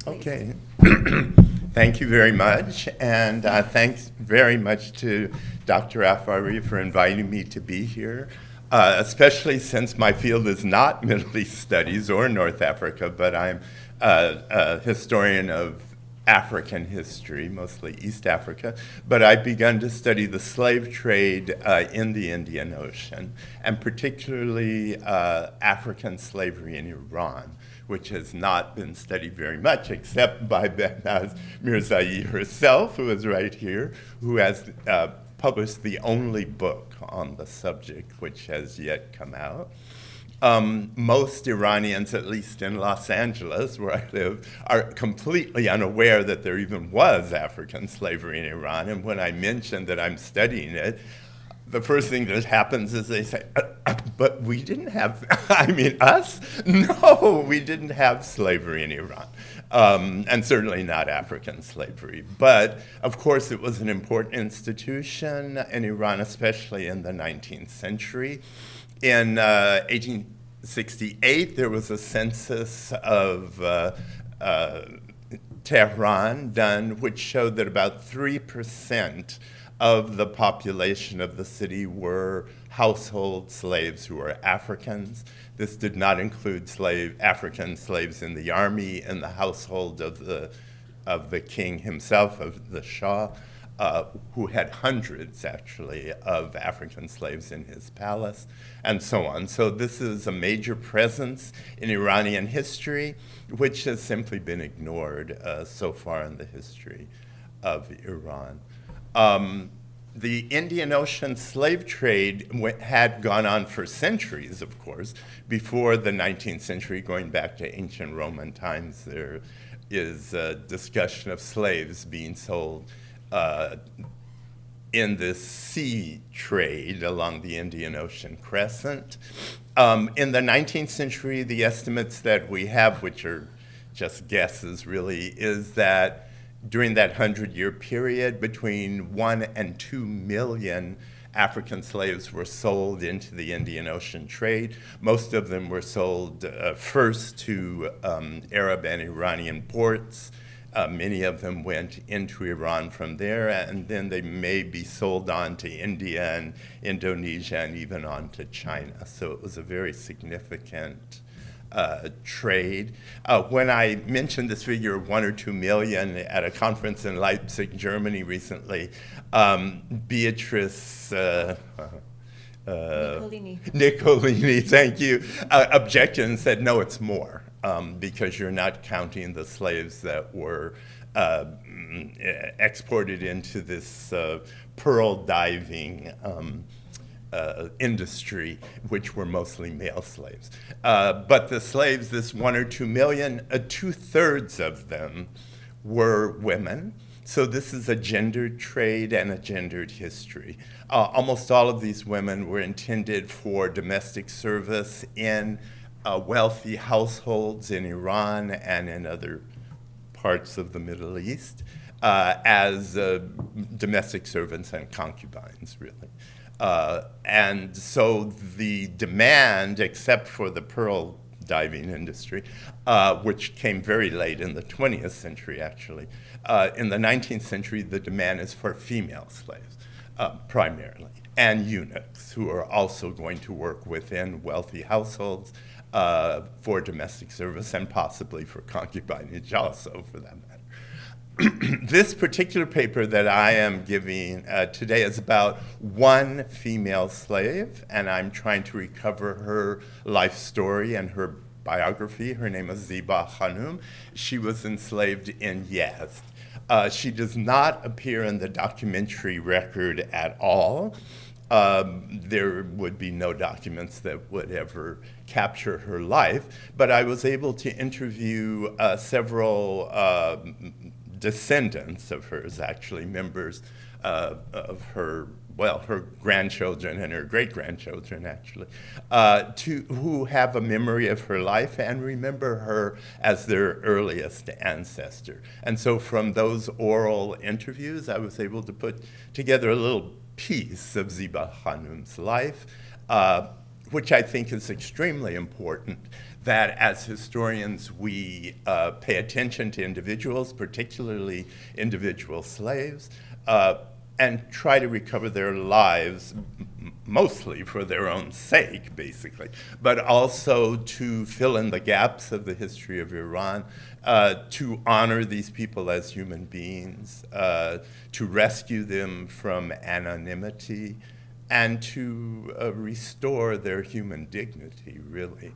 please. Okay. Thank you very much, and thanks very much to Dr. Afari for inviting me to be here, especially since my field is not Middle East Studies or North Africa, but I'm a historian of African history, mostly East Africa, but I've begun to study the slave trade in the Indian Ocean, and particularly African slavery in Iran, which has not been studied very much except by Behnaz Mirzaei herself, who is right here, who has published the only book on the subject which has yet come out. Most Iranians, at least in Los Angeles, where I live, are completely unaware that there even was African slavery in Iran. And when I mention that I'm studying it, the first thing that happens is they say, but we didn't have, I mean, us? No, we didn't have slavery in Iran. And certainly not African slavery. But of course, it was an important institution in Iran, especially in the 19th century. In 1868, there was a census of Tehran done, which showed that about 3% of the population of the city were household slaves who were Africans. This did not include African slaves in the army, in the household of the king himself, of the Shah, who had hundreds, actually, of African slaves in his palace, and so on. So this is a major presence in Iranian history, which has simply been ignored so far in the history of Iran. The Indian Ocean slave trade had gone on for centuries, of course. Before the 19th century, going back to ancient Roman times, there is a discussion of slaves being sold in this sea trade along the Indian Ocean crescent. In the 19th century, the estimates that we have, which are just guesses really, is that during that 100-year period, between 1 and 2 million African slaves were sold into the Indian Ocean trade. Most of them were sold first to Arab and Iranian ports. Many of them went into Iran from there, and then they may be sold on to India and Indonesia and even on to China. So it was a very significant trade. When I mentioned this figure of 1 or 2 million at a conference in Leipzig, Germany recently, Beatrice Nicolini, thank you, objected and said, no, it's more, because you're not counting the slaves that were exported into this pearl diving industry, which were mostly male slaves. But the slaves, this 1 or 2 million, 2/3 of them were women. So this is a gendered trade and a gendered history. Almost all of these women were intended for domestic service in wealthy households in Iran and in other parts of the Middle East as domestic servants and concubines, really. And so the demand, except for the pearl diving industry, which came very late in the 20th century, actually, in the 19th century, the demand is for female slaves, primarily, and eunuchs, who are also going to work within wealthy households for domestic service and possibly for concubinage also, for that matter. This particular paper that I am giving today is about one female slave, and I'm trying to recover her life story and her biography. Her name is Ziba Khanum. She was enslaved in Yazd. She does not appear in the documentary record at all. There would be no documents that would ever capture her life, but I was able to interview several descendants of hers, actually, members of her, well, her grandchildren and her great-grandchildren, actually, who have a memory of her life and remember her as their earliest ancestor. And so from those oral interviews, I was able to put together a little piece of Ziba Khanum's life, which I think is extremely important. that as historians we pay attention to individuals, particularly individual slaves, and try to recover their lives, mostly for their own sake, basically, but also to fill in the gaps of the history of Iran, to honor these people as human beings, to rescue them from anonymity, and to restore their human dignity, really,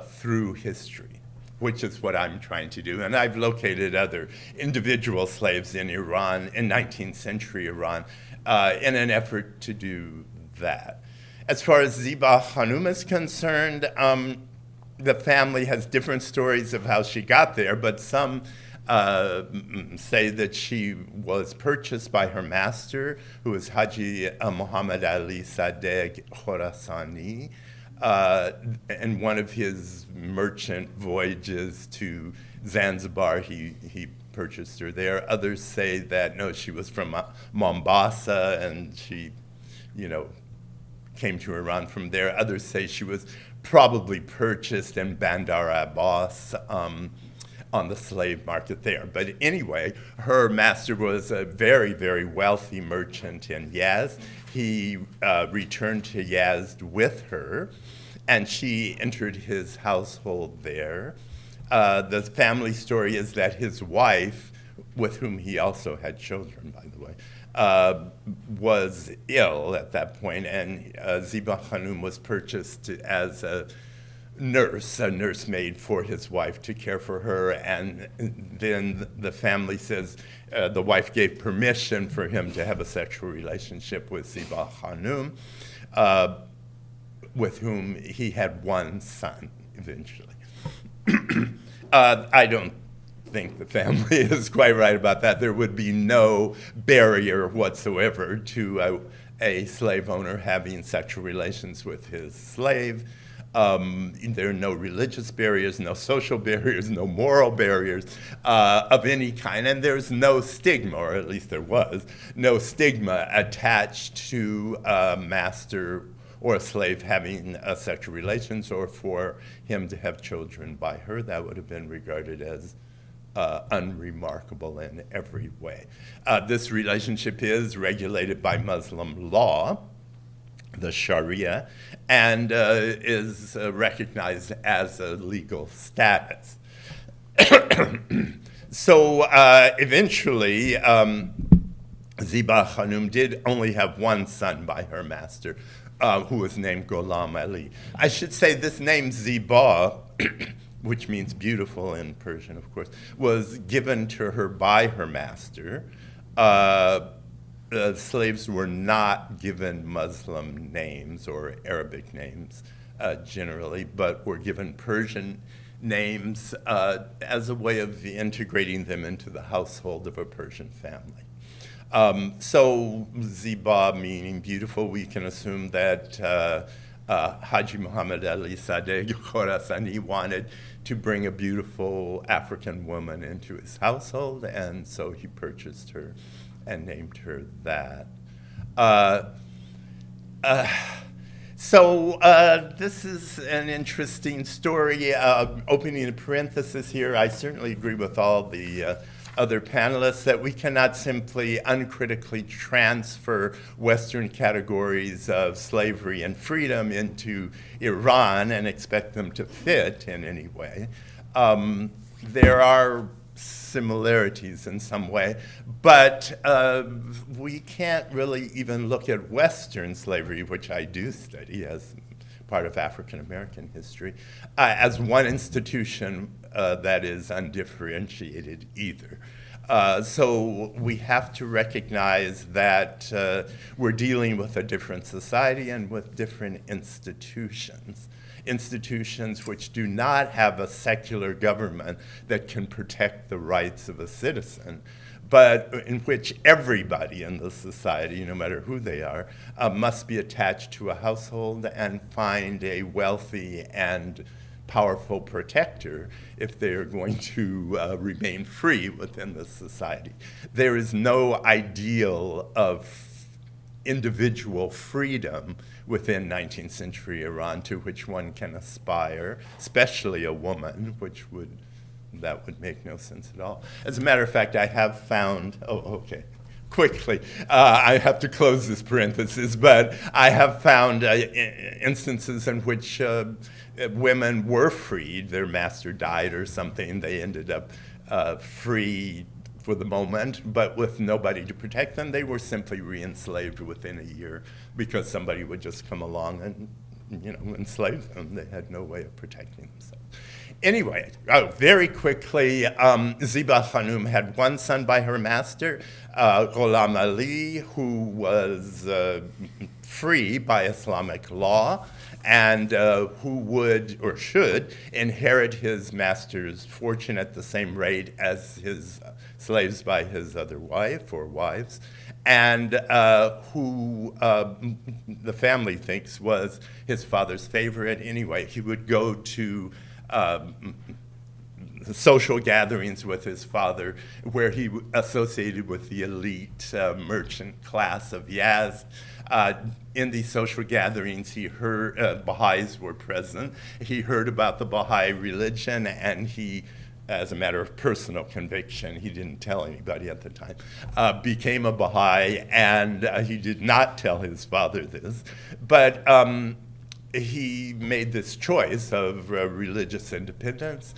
through history, which is what I'm trying to do. And I've located other individual slaves in Iran, in 19th century Iran, in an effort to do that. As far as Ziba Khanum is concerned, the family has different stories of how she got there, but some say that she was purchased by her master, who was Haji Muhammad Ali Sadegh Khorasani, in one of his merchant voyages to Zanzibar. He purchased her there. Others say that, no, she was from Mombasa, and she, came to Iran from there. Others say she was probably purchased in Bandar Abbas on the slave market there. But anyway, her master was a very, very wealthy merchant in Yazd. He returned to Yazd with her, and she entered his household there. The family story is that his wife, with whom he also had children, by the way, was ill at that point, and Ziba Khanum was purchased as a nursemaid for his wife to care for her. And then the family says the wife gave permission for him to have a sexual relationship with Ziba Khanum, with whom he had one son eventually. I don't think the family is quite right about that. There would be no barrier whatsoever to a slave owner having sexual relations with his slave. There are no religious barriers, no social barriers, no moral barriers of any kind, and there's no stigma, or at least there was, no stigma attached to a master or a slave having sexual relations, or for him to have children by her. That would have been regarded as unremarkable in every way. This relationship is regulated by Muslim law, the Sharia, and is recognized as a legal status. So eventually, Ziba Khanum did only have one son by her master, who was named Gholam Ali. I should say this name Ziba, which means beautiful in Persian, of course, was given to her by her master. Slaves were not given Muslim names or Arabic names generally, but were given Persian names as a way of integrating them into the household of a Persian family. So Ziba meaning beautiful, we can assume that Haji Muhammad Ali Sadegh Khorasani wanted to bring a beautiful African woman into his household, and so he purchased her and named her that. So this is an interesting story. Opening a parenthesis here, I certainly agree with all the other panelists that we cannot simply uncritically transfer Western categories of slavery and freedom into Iran and expect them to fit in any way. There are similarities in some way, but we can't really even look at Western slavery, which I do study as part of African American history, as one institution that is undifferentiated either. So we have to recognize that we're dealing with a different society and with different institutions. Institutions which do not have a secular government that can protect the rights of a citizen, but in which everybody in the society, no matter who they are, must be attached to a household and find a wealthy and powerful protector if they are going to remain free within the society. There is no ideal of individual freedom within 19th century Iran to which one can aspire, especially a woman, that would make no sense at all. As a matter of fact, I have found, quickly, I have to close this parenthesis, but I have found instances in which women were freed. Their master died or something. They ended up free for the moment, but with nobody to protect them. They were simply re-enslaved within a year because somebody would just come along and enslave them. They had no way of protecting themselves. Anyway, very quickly, Ziba Khanum had one son by her master, Ghulam Ali, who was free by Islamic law and who would or should inherit his master's fortune at the same rate as his slaves by his other wife or wives, and who the family thinks was his father's favorite. Anyway, he would go to social gatherings with his father where he associated with the elite merchant class of Yazd. In these social gatherings, he heard Baha'is were present. He heard about the Baha'i religion, and he, as a matter of personal conviction, he didn't tell anybody at the time, became a Baha'i, and he did not tell his father this. But he made this choice of religious independence.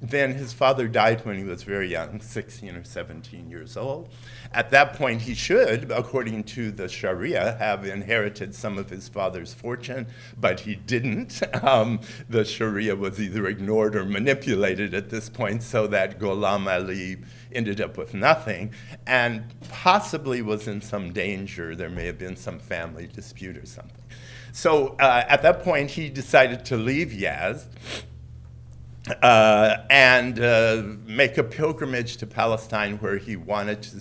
Then his father died when he was very young, 16 or 17 years old. At that point, he should, according to the Sharia, have inherited some of his father's fortune, but he didn't. The Sharia was either ignored or manipulated at this point, so that Ghulam Ali ended up with nothing and possibly was in some danger. There may have been some family dispute or something. So at that point, he decided to leave Yazd and make a pilgrimage to Palestine, where he wanted to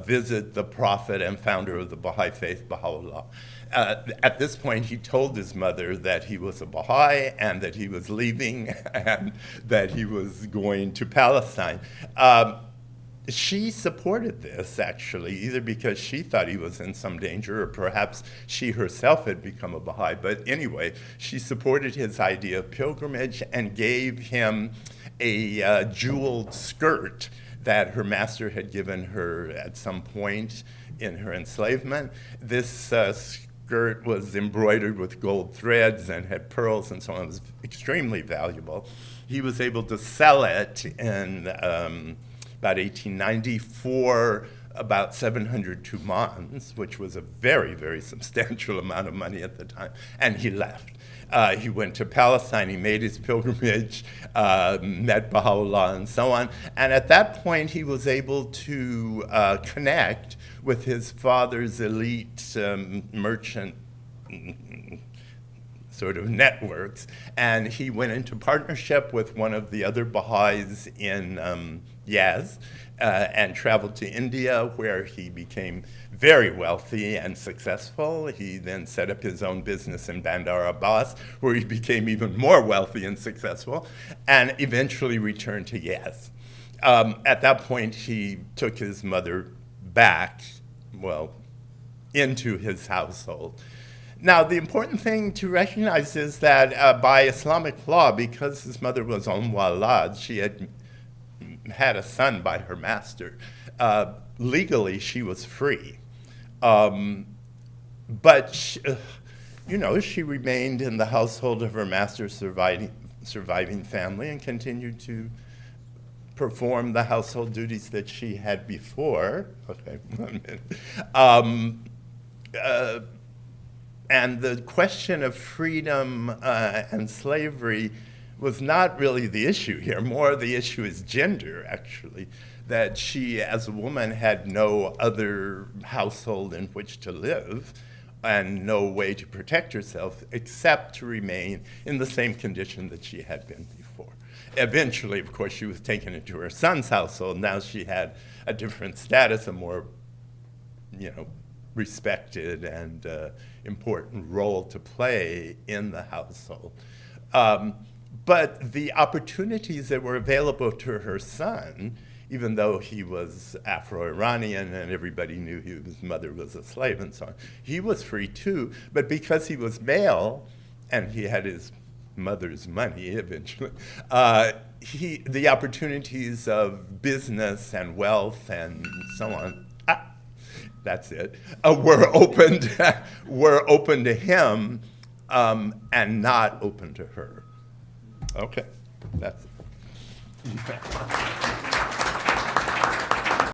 visit the prophet and founder of the Baha'i faith, Baha'u'llah. At this point, he told his mother that he was a Baha'i and that he was leaving and that he was going to Palestine. She supported this, actually, either because she thought he was in some danger or perhaps she herself had become a Baha'i. But anyway, she supported his idea of pilgrimage and gave him a jeweled skirt that her master had given her at some point in her enslavement. This skirt was embroidered with gold threads and had pearls and so on. It was extremely valuable. He was able to sell it in about 1890 for about 700 tumans, which was a very, very substantial amount of money at the time, and he left. He went to Palestine, he made his pilgrimage, met Baha'u'llah and so on, and at that point he was able to connect with his father's elite merchant sort of networks, and he went into partnership with one of the other Baha'is in Yazd and traveled to India, where he became very wealthy and successful. He then set up his own business in Bandar Abbas, where he became even more wealthy and successful, and eventually returned to Yazd. At that point, he took his mother back, into his household. Now, the important thing to recognize is that by Islamic law, because his mother was walad, she had a son by her master. Legally, she was free. But, she remained in the household of her master's surviving family and continued to perform the household duties that she had before. Okay, 1 minute. And the question of freedom and slavery was not really the issue here. More the issue is gender, actually, that she, as a woman, had no other household in which to live and no way to protect herself except to remain in the same condition that she had been before. Eventually, of course, she was taken into her son's household. Now she had a different status, a more, respected and important role to play in the household. But the opportunities that were available to her son even though he was Afro-Iranian and everybody knew his mother was a slave and so on. He was free too, but because he was male and he had his mother's money eventually, the opportunities of business and wealth and so on, that's it, were open to him and not open to her. Okay, that's it.